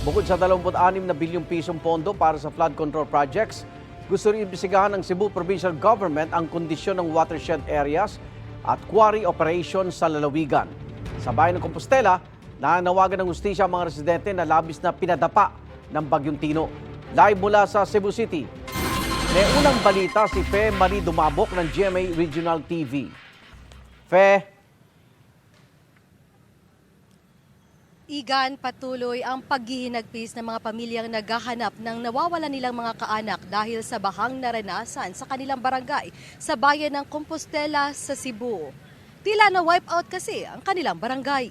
Bukod sa 26 na bilyong pisong pondo para sa flood control projects, gusto rin imbestigahan ng Cebu Provincial Government ang kondisyon ng watershed areas at quarry operation sa lalawigan. Sa bayan ng Compostela, nanawagan ng hustisya ang mga residente na labis na pinadapa ng Bagyong Tino. Live mula sa Cebu City, may unang balita si Fe Marie Dumabok ng GMA Regional TV. Fe. Igan, patuloy ang paghihinagpis ng mga pamilyang naghahanap ng nawawalan nilang mga kaanak dahil sa bahang naranasan sa kanilang barangay sa bayan ng Compostela sa Cebu. Tila na wipe out kasi ang kanilang barangay.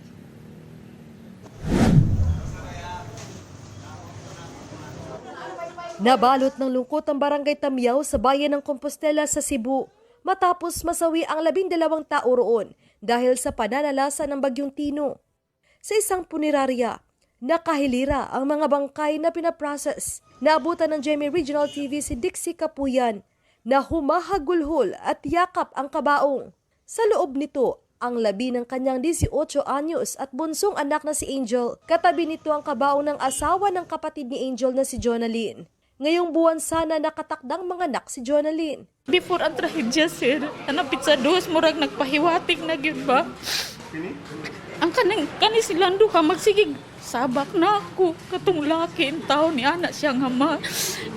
Nabalot ng lungkot ang barangay Tamyaw sa bayan ng Compostela sa Cebu matapos masawi ang 12 tao roon dahil sa pananalasa ng Bagyong Tino. Sa isang punerarya, nakahilira ang mga bangkay na pinaprocess. Naabutan ng GMA Regional TV si Dixie Kapuyan na humahagulhol at yakap ang kabaong. Sa loob nito, ang labi ng kanyang 18 anyos at bunsong anak na si Angel. Katabi nito ang kabaong ng asawa ng kapatid ni Angel na si Jonalyn. Ngayong buwan sana nakatakdang mga anak si Jonalyn. Before ang trahedya, sir, napit sa dos, murag nagpahiwatig na gyud ba? Ang kani silang duha magsigig sabak na ako katong laki tao ni anak siya nga ma.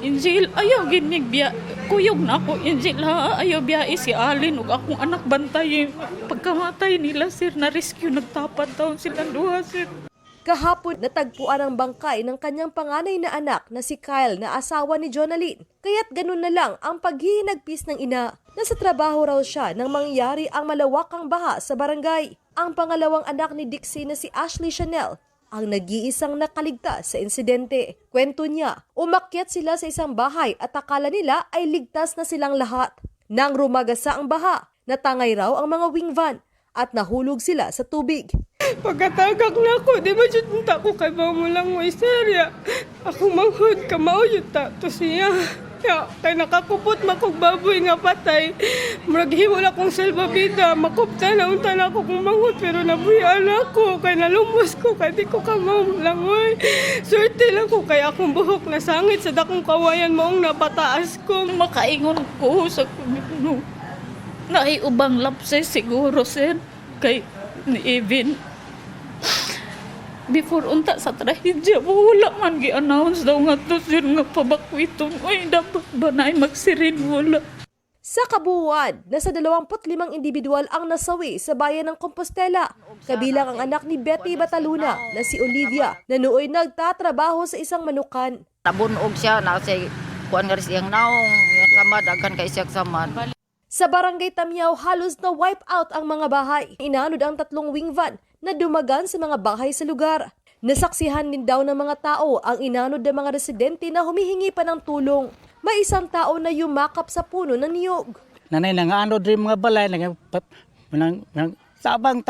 Angel, ayaw ginig biya. Kuyog na ako, Angel ha. Ayaw biya si Alin ug akong anak bantay. Pagkamatay nila, sir, na rescue nagtapat taon silang duha, sir. Kahapon natagpuan ang bangkay ng kanyang panganay na anak na si Kyle na asawa ni Jonalyn. Kaya't ganun na lang ang paghihinagpis ng ina. Nasa trabaho raw siya nang mangyari ang malawakang baha sa barangay. Ang pangalawang anak ni Dixie na si Ashley Chanel ang nag-iisang nakaligtas sa insidente. Kwento niya, umakyat sila sa isang bahay at akala nila ay ligtas na silang lahat. Nang rumagasa ang baha, natangay raw ang mga wing van at nahulog sila sa tubig. Pagkatagak na ako, di ba dyan ko kay ba mo lang mo istorya. Ako manghod ka mauyot ta to siya. Kay nakakupot makog baboy nga patay. Muraghimo na kong salbabida, makupta na unta na ako kung manghod pero nabuyan ako. Kay nalumos ko, kay di ko kamamlangoy. Swerte lang ko kay akong buhok na sangit sa dakong kawayan moong napataas ko. Makaingon ko sa kuno. Naiubang lapses siguro, sir, kay ni Evan. Before unta sa trahedya, wala man gi-announce daw nga to, sir, nga pabakwiton. Uy, dapat ba na magsirin? Wala. Sa kabuuan, nasa 25 individual ang nasawi sa bayan ng Compostela. Kabilang ang anak ni Betty Bataluna na si Olivia na nooy nagtatrabaho sa isang manukan. Nabunog siya na say kuan nga siyang naong yan sama daghan kay siya samad. Sa barangay Tamyaw, halos na wipe out ang mga bahay. Inanod ang 3 wing van na dumagan sa mga bahay sa lugar. Nasaksihan din daw ng mga tao ang inanod ng mga residente na humihingi pa ng tulong. May isang tao na yumakap sa puno ng niyog. Nanay nang ano rin mga balay nang tabang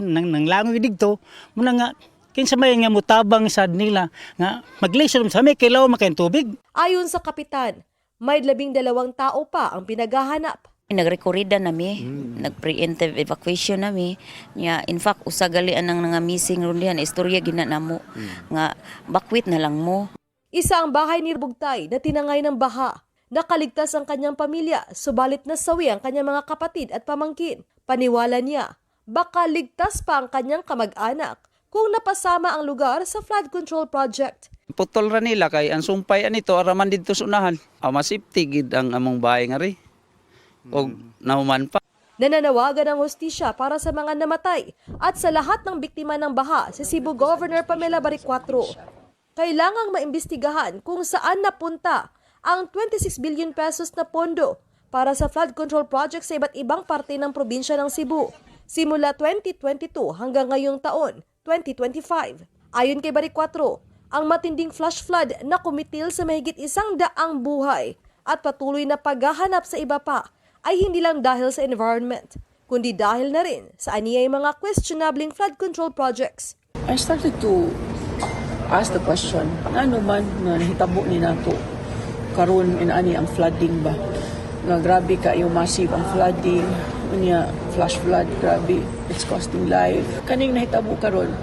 nang langoy digto muna nga kinsa may nga mutabang sad nila nga maglisod sa may kilaw makain tubig. Ayon sa kapitan, may 12 tao pa ang pinaghahanap. Nagrekorida nami, nag-preemptive evacuation nami. In fact, usagalian ang nga missing ron dihan istorya gina namo nga bakwit na lang mo. Isa ang bahay ni Bugtay na tinangay ng baha. Nakaligtas ang kanyang pamilya, subalit nasawi ang kanyang mga kapatid at pamangkin. Paniwala niya, baka ligtas pa ang kanyang kamag-anak kung napasama ang lugar sa flood control project. Putol ra nila kay ang sumpay anito araman didto sa unahan. Masipti gid ang among bahay nga ri. Og nahuman pa. Nananawagan ang hustisya para sa mga namatay at sa lahat ng biktima ng baha si Cebu Governor Pamela Baricuatro. Kailangang maimbestigahan kung saan napunta ang 26 billion pesos na pondo para sa flood control project sa iba't ibang parte ng probinsya ng Cebu simula 2022 hanggang ngayong taon, 2025. Ayon kay Baricuatro, ang matinding flash flood na kumitil sa mahigit 100 buhay at patuloy na paghahanap sa iba pa ay hindi lang dahil sa environment, kundi dahil na rin sa aniyay mga questionabling flood control projects. I started to ask the question, ano man na nahitabo ni nato karon ani ang flooding ba? Nga grabe ka yung massive ang flooding, flash flood, grabe, it's costing life. Kaning nahitabo karon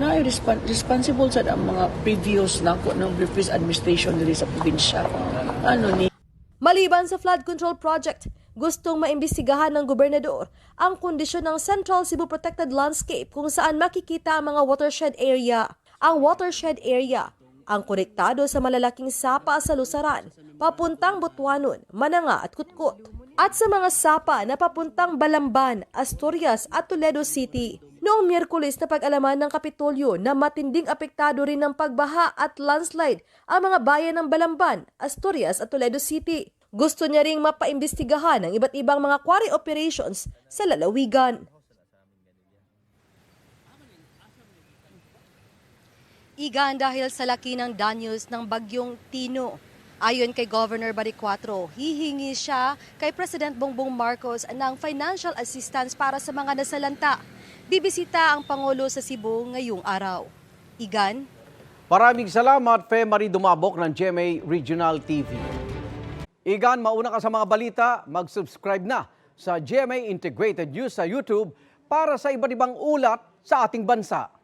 na responsible sa mga previous nako ng previous administration diri sa probinsya. Ano ni Maliban sa flood control project, gustong maimbestigahan ng gobernador ang kondisyon ng Central Cebu Protected Landscape kung saan makikita ang mga watershed area. Ang watershed area ang konektado sa malalaking sapa sa lusaran, papuntang Butuanon, Mananga at Kutkot, at sa mga sapa na papuntang Balamban, Asturias at Toledo City. Noong Miyerkules na pag-alaman ng Kapitolyo na matinding apektado rin ng pagbaha at landslide ang mga bayan ng Balamban, Asturias at Toledo City. Gusto niya ring mapaimbestigahan ang iba't ibang mga quarry operations sa lalawigan. Igan dahil sa laki ng danyos ng bagyong Tino. Ayon kay Governor Baricuatro, hihingi siya kay President Bongbong Marcos ng financial assistance para sa mga nasalanta. Bibisita ang Pangulo sa Cebu ngayong araw. Igan? Maraming salamat, Fe Marie Dumabok ng GMA Regional TV. Igan, mauna ka sa mga balita, mag-subscribe na sa GMA Integrated News sa YouTube para sa iba't ibang ulat sa ating bansa.